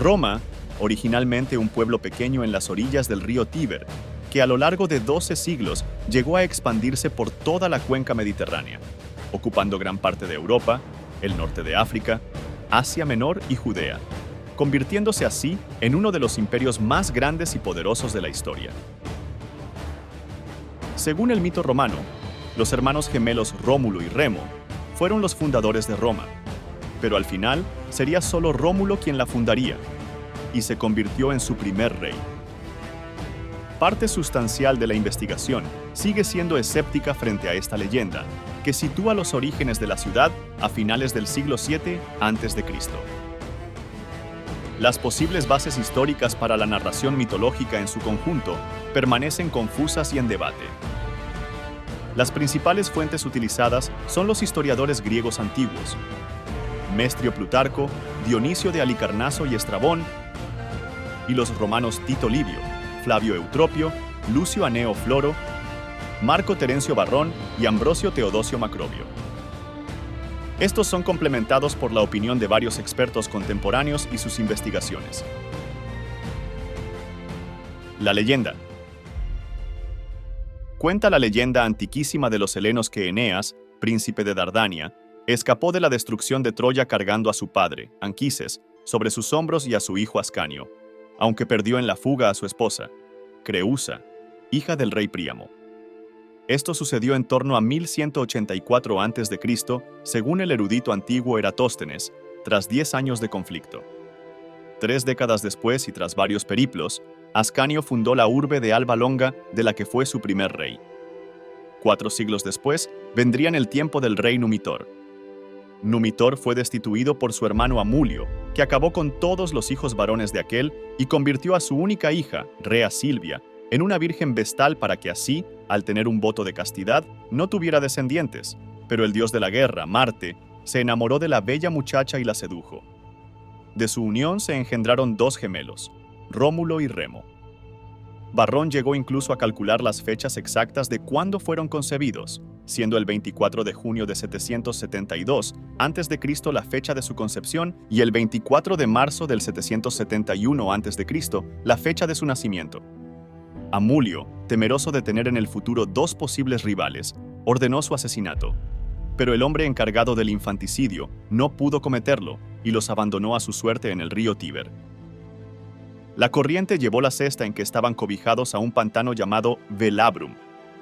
Roma, originalmente un pueblo pequeño en las orillas del río Tíber, que a lo largo de 12 siglos llegó a expandirse por toda la cuenca mediterránea, ocupando gran parte de Europa, el norte de África, Asia Menor y Judea, convirtiéndose así en uno de los imperios más grandes y poderosos de la historia. Según el mito romano, los hermanos gemelos Rómulo y Remo fueron los fundadores de Roma, pero al final sería solo Rómulo quien la fundaría, y se convirtió en su primer rey. Parte sustancial de la investigación sigue siendo escéptica frente a esta leyenda, que sitúa los orígenes de la ciudad a finales del siglo VII a.C. Las posibles bases históricas para la narración mitológica en su conjunto permanecen confusas y en debate. Las principales fuentes utilizadas son los historiadores griegos antiguos, Mestrio Plutarco, Dionisio de Halicarnaso y Estrabón, y los romanos Tito Livio, Flavio Eutropio, Lucio Aneo Floro, Marco Terencio Varrón y Ambrosio Teodosio Macrobio. Estos son complementados por la opinión de varios expertos contemporáneos y sus investigaciones. La leyenda. Cuenta la leyenda antiquísima de los helenos que Eneas, príncipe de Dardania, escapó de la destrucción de Troya cargando a su padre, Anquises, sobre sus hombros y a su hijo Ascanio, aunque perdió en la fuga a su esposa, Creusa, hija del rey Príamo. Esto sucedió en torno a 1184 a.C., según el erudito antiguo Eratóstenes, tras 10 años de conflicto. 3 décadas después y tras varios periplos, Ascanio fundó la urbe de Alba Longa, de la que fue su primer rey. 4 siglos después, vendrían el tiempo del rey Numitor. Numitor fue destituido por su hermano Amulio, que acabó con todos los hijos varones de aquel y convirtió a su única hija, Rea Silvia, en una virgen vestal para que así, al tener un voto de castidad, no tuviera descendientes, pero el dios de la guerra, Marte, se enamoró de la bella muchacha y la sedujo. De su unión se engendraron 2 gemelos, Rómulo y Remo. Varrón llegó incluso a calcular las fechas exactas de cuándo fueron concebidos, siendo el 24 de junio de 772 a.C. la fecha de su concepción y el 24 de marzo del 771 a.C. la fecha de su nacimiento. Amulio, temeroso de tener en el futuro 2 posibles rivales, ordenó su asesinato. Pero el hombre encargado del infanticidio no pudo cometerlo y los abandonó a su suerte en el río Tíber. La corriente llevó la cesta en que estaban cobijados a un pantano llamado Velabrum,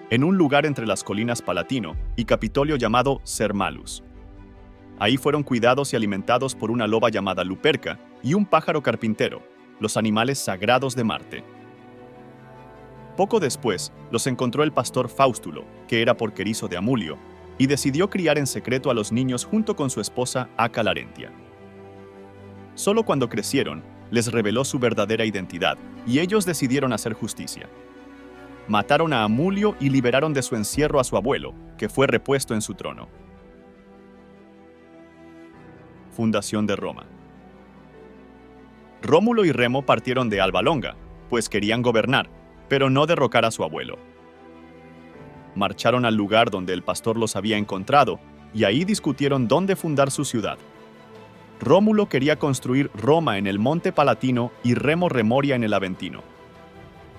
en un lugar entre las colinas Palatino y Capitolio llamado Sermalus. Ahí fueron cuidados y alimentados por una loba llamada Luperca y un pájaro carpintero, los animales sagrados de Marte. Poco después, los encontró el pastor Faustulo, que era porquerizo de Amulio, y decidió criar en secreto a los niños junto con su esposa Aca Larentia. Solo cuando crecieron, les reveló su verdadera identidad, y ellos decidieron hacer justicia. Mataron a Amulio y liberaron de su encierro a su abuelo, que fue repuesto en su trono. Fundación de Roma. Rómulo y Remo partieron de Alba Longa, pues querían gobernar, pero no derrocar a su abuelo. Marcharon al lugar donde el pastor los había encontrado, y ahí discutieron dónde fundar su ciudad. Rómulo quería construir Roma en el Monte Palatino y Remo Remoria en el Aventino.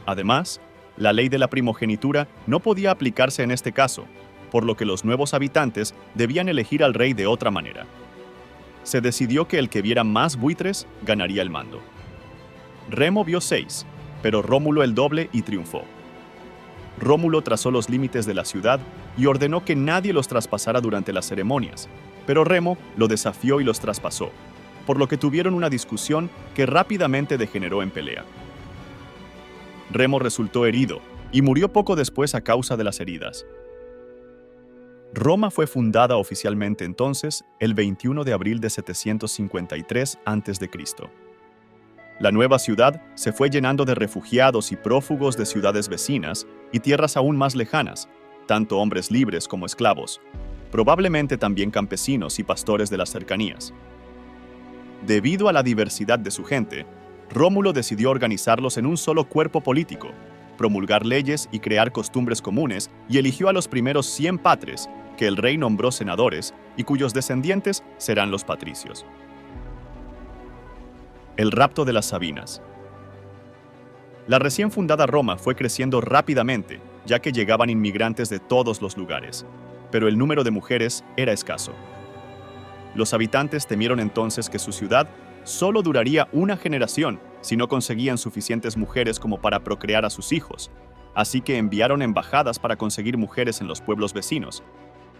Además, la ley de la primogenitura no podía aplicarse en este caso, por lo que los nuevos habitantes debían elegir al rey de otra manera. Se decidió que el que viera más buitres ganaría el mando. Remo vio 6, pero Rómulo el doble y triunfó. Rómulo trazó los límites de la ciudad y ordenó que nadie los traspasara durante las ceremonias, pero Remo lo desafió y los traspasó, por lo que tuvieron una discusión que rápidamente degeneró en pelea. Remo resultó herido y murió poco después a causa de las heridas. Roma fue fundada oficialmente entonces el 21 de abril de 753 a.C. La nueva ciudad se fue llenando de refugiados y prófugos de ciudades vecinas y tierras aún más lejanas, tanto hombres libres como esclavos, probablemente también campesinos y pastores de las cercanías. Debido a la diversidad de su gente, Rómulo decidió organizarlos en un solo cuerpo político, promulgar leyes y crear costumbres comunes, y eligió a los primeros 100 patres, que el rey nombró senadores y cuyos descendientes serán los patricios. El rapto de las Sabinas. La recién fundada Roma fue creciendo rápidamente, ya que llegaban inmigrantes de todos los lugares, pero el número de mujeres era escaso. Los habitantes temieron entonces que su ciudad solo duraría una generación si no conseguían suficientes mujeres como para procrear a sus hijos, así que enviaron embajadas para conseguir mujeres en los pueblos vecinos,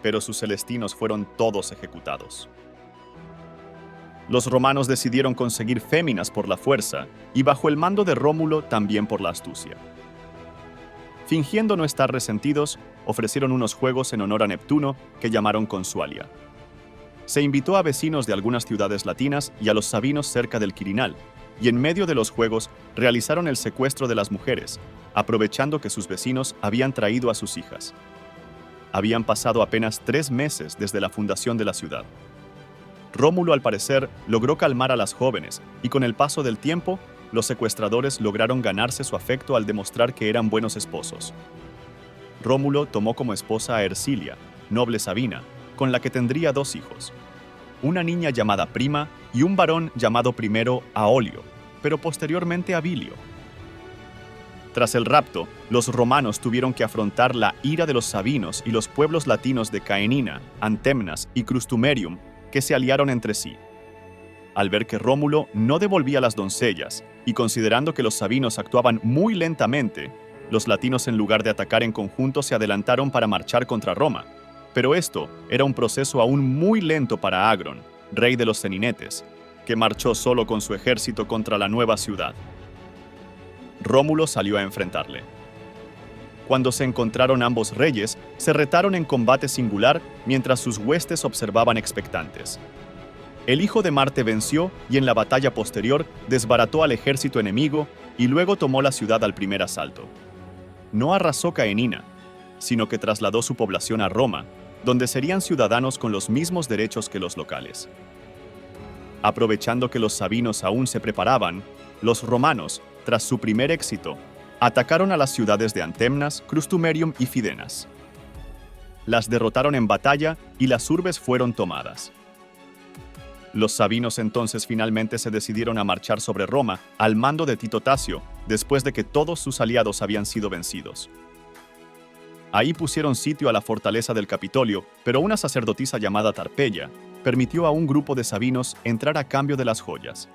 pero sus celestinos fueron todos ejecutados. Los romanos decidieron conseguir féminas por la fuerza y bajo el mando de Rómulo también por la astucia. Fingiendo no estar resentidos, ofrecieron unos juegos en honor a Neptuno que llamaron Consualia. Se invitó a vecinos de algunas ciudades latinas y a los sabinos cerca del Quirinal, y en medio de los juegos realizaron el secuestro de las mujeres, aprovechando que sus vecinos habían traído a sus hijas. Habían pasado apenas 3 meses desde la fundación de la ciudad. Rómulo, al parecer, logró calmar a las jóvenes, y con el paso del tiempo, los secuestradores lograron ganarse su afecto al demostrar que eran buenos esposos. Rómulo tomó como esposa a Ercilia, noble sabina, con la que tendría 2 hijos, una niña llamada Prima y un varón llamado primero Aolio, pero posteriormente Abilio. Tras el rapto, los romanos tuvieron que afrontar la ira de los sabinos y los pueblos latinos de Caenina, Antemnas y Crustumerium, que se aliaron entre sí. Al ver que Rómulo no devolvía las doncellas, y considerando que los sabinos actuaban muy lentamente, los latinos en lugar de atacar en conjunto se adelantaron para marchar contra Roma. Pero esto era un proceso aún muy lento para Agrón, rey de los Ceninetes, que marchó solo con su ejército contra la nueva ciudad. Rómulo salió a enfrentarle. Cuando se encontraron ambos reyes, se retaron en combate singular mientras sus huestes observaban expectantes. El hijo de Marte venció y en la batalla posterior desbarató al ejército enemigo y luego tomó la ciudad al primer asalto. No arrasó Caenina, sino que trasladó su población a Roma, donde serían ciudadanos con los mismos derechos que los locales. Aprovechando que los sabinos aún se preparaban, los romanos, tras su primer éxito, atacaron a las ciudades de Antemnas, Crustumerium y Fidenas. Las derrotaron en batalla y las urbes fueron tomadas. Los sabinos entonces finalmente se decidieron a marchar sobre Roma al mando de Tito Tasio, después de que todos sus aliados habían sido vencidos. Ahí pusieron sitio a la fortaleza del Capitolio, pero una sacerdotisa llamada Tarpeya permitió a un grupo de sabinos entrar a cambio de las joyas.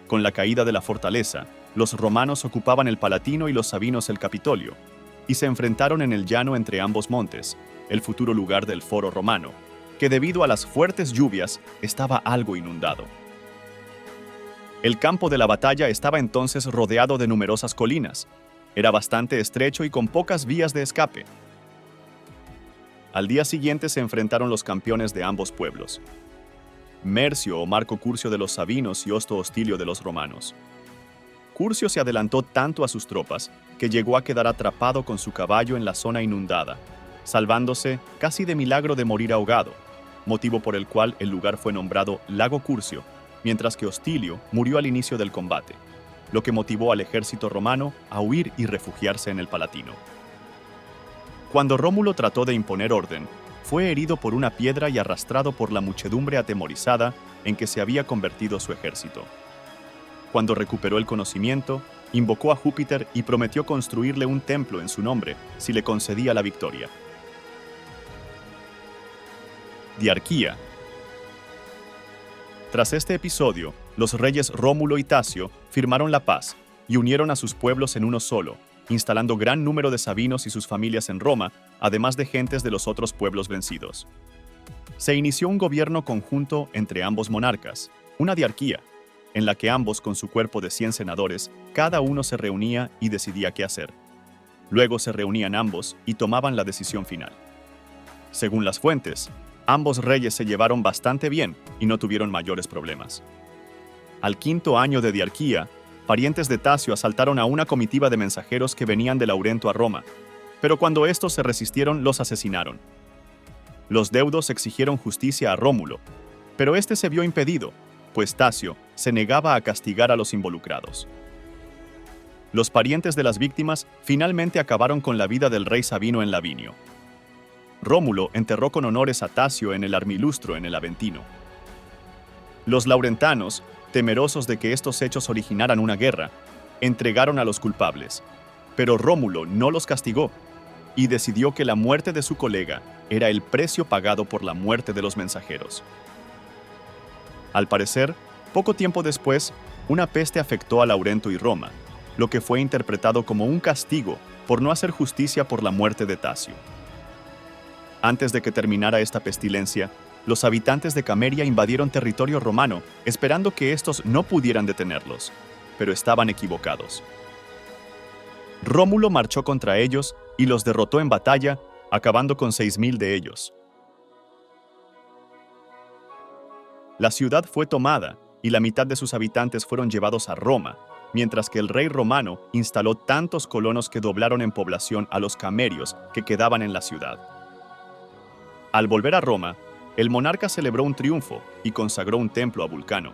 Con la caída de la fortaleza, los romanos ocupaban el Palatino y los sabinos el Capitolio, y se enfrentaron en el llano entre ambos montes, el futuro lugar del Foro Romano, que debido a las fuertes lluvias estaba algo inundado. El campo de la batalla estaba entonces rodeado de numerosas colinas. Era bastante estrecho y con pocas vías de escape. Al día siguiente se enfrentaron los campeones de ambos pueblos, Mercio o Marco Curcio de los sabinos y Osto Hostilio de los romanos. Curcio se adelantó tanto a sus tropas que llegó a quedar atrapado con su caballo en la zona inundada, salvándose casi de milagro de morir ahogado, motivo por el cual el lugar fue nombrado Lago Curcio, mientras que Hostilio murió al inicio del combate, lo que motivó al ejército romano a huir y refugiarse en el Palatino. Cuando Rómulo trató de imponer orden, fue herido por una piedra y arrastrado por la muchedumbre atemorizada en que se había convertido su ejército. Cuando recuperó el conocimiento, invocó a Júpiter y prometió construirle un templo en su nombre si le concedía la victoria. Diarquía. Tras este episodio, los reyes Rómulo y Tasio firmaron la paz y unieron a sus pueblos en uno solo, instalando gran número de sabinos y sus familias en Roma, además de gentes de los otros pueblos vencidos. Se inició un gobierno conjunto entre ambos monarcas, una diarquía, en la que ambos, con su cuerpo de 100 senadores, cada uno se reunía y decidía qué hacer. Luego se reunían ambos y tomaban la decisión final. Según las fuentes, ambos reyes se llevaron bastante bien y no tuvieron mayores problemas. Al 5º año de diarquía, parientes de Tasio asaltaron a una comitiva de mensajeros que venían de Laurento a Roma, pero cuando estos se resistieron, los asesinaron. Los deudos exigieron justicia a Rómulo, pero este se vio impedido, pues Tasio se negaba a castigar a los involucrados. Los parientes de las víctimas finalmente acabaron con la vida del rey Sabino en Lavinio. Rómulo enterró con honores a Tasio en el Armilustro en el Aventino. Los laurentanos, Temerosos de que estos hechos originaran una guerra, entregaron a los culpables. Pero Rómulo no los castigó y decidió que la muerte de su colega era el precio pagado por la muerte de los mensajeros. Al parecer, poco tiempo después, una peste afectó a Laurento y Roma, lo que fue interpretado como un castigo por no hacer justicia por la muerte de Tasio. Antes de que terminara esta pestilencia, los habitantes de Cameria invadieron territorio romano, esperando que estos no pudieran detenerlos, pero estaban equivocados. Rómulo marchó contra ellos y los derrotó en batalla, acabando con 6.000 de ellos. La ciudad fue tomada y la mitad de sus habitantes fueron llevados a Roma, mientras que el rey romano instaló tantos colonos que doblaron en población a los camerios que quedaban en la ciudad. Al volver a Roma, el monarca celebró un triunfo y consagró un templo a Vulcano.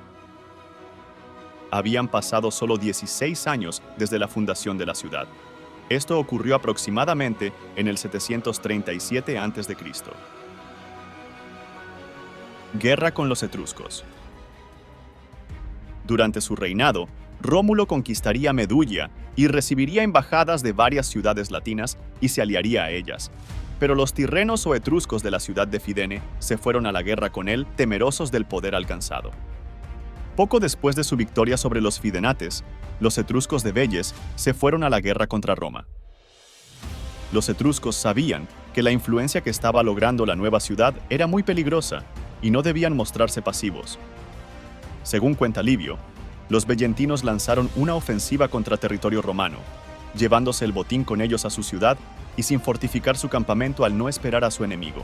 Habían pasado solo 16 años desde la fundación de la ciudad. Esto ocurrió aproximadamente en el 737 a.C. Guerra con los etruscos. Durante su reinado, Rómulo conquistaría Medulla y recibiría embajadas de varias ciudades latinas y se aliaría a ellas. Pero los tirrenos o etruscos de la ciudad de Fidene se fueron a la guerra con él, temerosos del poder alcanzado. Poco después de su victoria sobre los fidenates, los etruscos de Velles se fueron a la guerra contra Roma. Los etruscos sabían que la influencia que estaba logrando la nueva ciudad era muy peligrosa y no debían mostrarse pasivos. Según cuenta Livio, los vellentinos lanzaron una ofensiva contra territorio romano, llevándose el botín con ellos a su ciudad y sin fortificar su campamento al no esperar a su enemigo.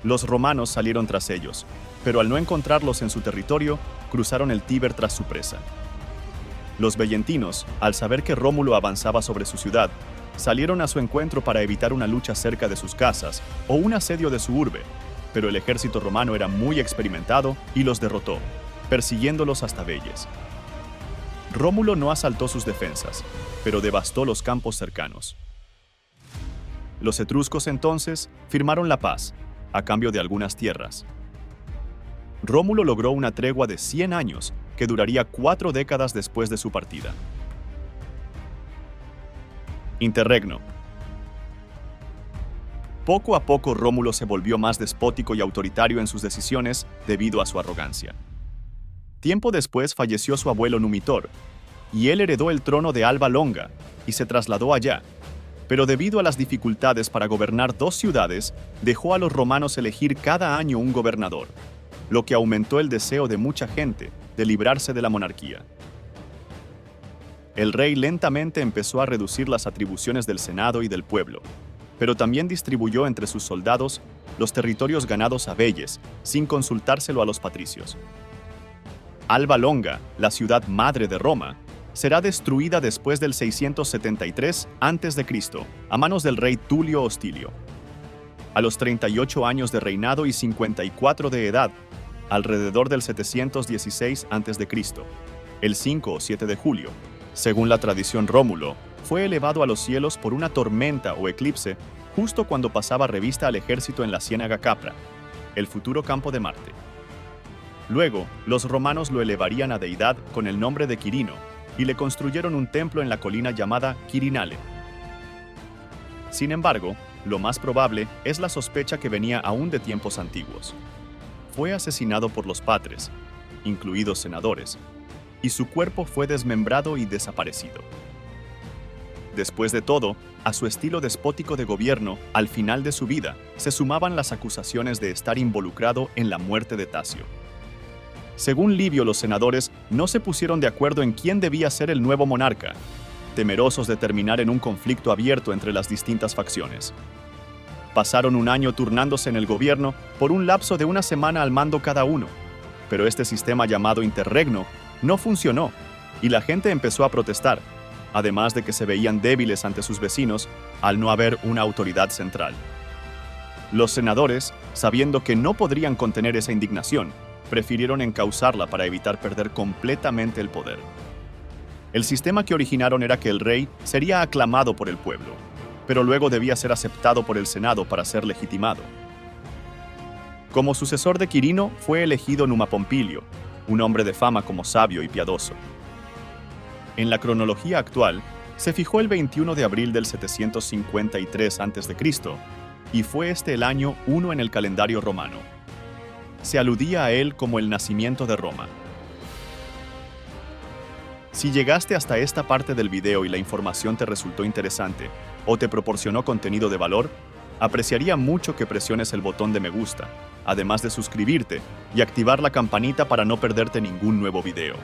Los romanos salieron tras ellos, pero al no encontrarlos en su territorio, cruzaron el Tíber tras su presa. Los vellentinos, al saber que Rómulo avanzaba sobre su ciudad, salieron a su encuentro para evitar una lucha cerca de sus casas o un asedio de su urbe, pero el ejército romano era muy experimentado y los derrotó, persiguiéndolos hasta Velles. Rómulo no asaltó sus defensas, pero devastó los campos cercanos. Los etruscos entonces firmaron la paz, a cambio de algunas tierras. Rómulo logró una tregua de 100 años que duraría 4 décadas después de su partida. Interregno. Poco a poco Rómulo se volvió más despótico y autoritario en sus decisiones debido a su arrogancia. Tiempo después falleció su abuelo Numitor, y él heredó el trono de Alba Longa y se trasladó allá, pero debido a las dificultades para gobernar 2 ciudades, dejó a los romanos elegir cada año un gobernador, lo que aumentó el deseo de mucha gente de librarse de la monarquía. El rey lentamente empezó a reducir las atribuciones del Senado y del pueblo, pero también distribuyó entre sus soldados los territorios ganados a Velles, sin consultárselo a los patricios. Alba Longa, la ciudad madre de Roma, será destruida después del 673 a.C. a manos del rey Tulio Hostilio. A los 38 años de reinado y 54 de edad, alrededor del 716 a.C., el 5 o 7 de julio, según la tradición Rómulo, fue elevado a los cielos por una tormenta o eclipse justo cuando pasaba revista al ejército en la Ciénaga Capra, el futuro campo de Marte. Luego, los romanos lo elevarían a deidad con el nombre de Quirino y le construyeron un templo en la colina llamada Quirinale. Sin embargo, lo más probable es la sospecha que venía aún de tiempos antiguos. Fue asesinado por los patres, incluidos senadores, y su cuerpo fue desmembrado y desaparecido. Después de todo, a su estilo despótico de gobierno, al final de su vida, se sumaban las acusaciones de estar involucrado en la muerte de Tasio. Según Livio, los senadores no se pusieron de acuerdo en quién debía ser el nuevo monarca, temerosos de terminar en un conflicto abierto entre las distintas facciones. Pasaron un año turnándose en el gobierno por un lapso de una semana al mando cada uno, pero este sistema llamado interregno no funcionó y la gente empezó a protestar, además de que se veían débiles ante sus vecinos al no haber una autoridad central. Los senadores, sabiendo que no podrían contener esa indignación, prefirieron encauzarla para evitar perder completamente el poder. El sistema que originaron era que el rey sería aclamado por el pueblo, pero luego debía ser aceptado por el Senado para ser legitimado. Como sucesor de Quirino fue elegido Numa Pompilio, un hombre de fama como sabio y piadoso. En la cronología actual, se fijó el 21 de abril del 753 a.C., y fue este el año 1 en el calendario romano. Se aludía a él como el nacimiento de Roma. Si llegaste hasta esta parte del video y la información te resultó interesante o te proporcionó contenido de valor, apreciaría mucho que presiones el botón de me gusta, además de suscribirte y activar la campanita para no perderte ningún nuevo video.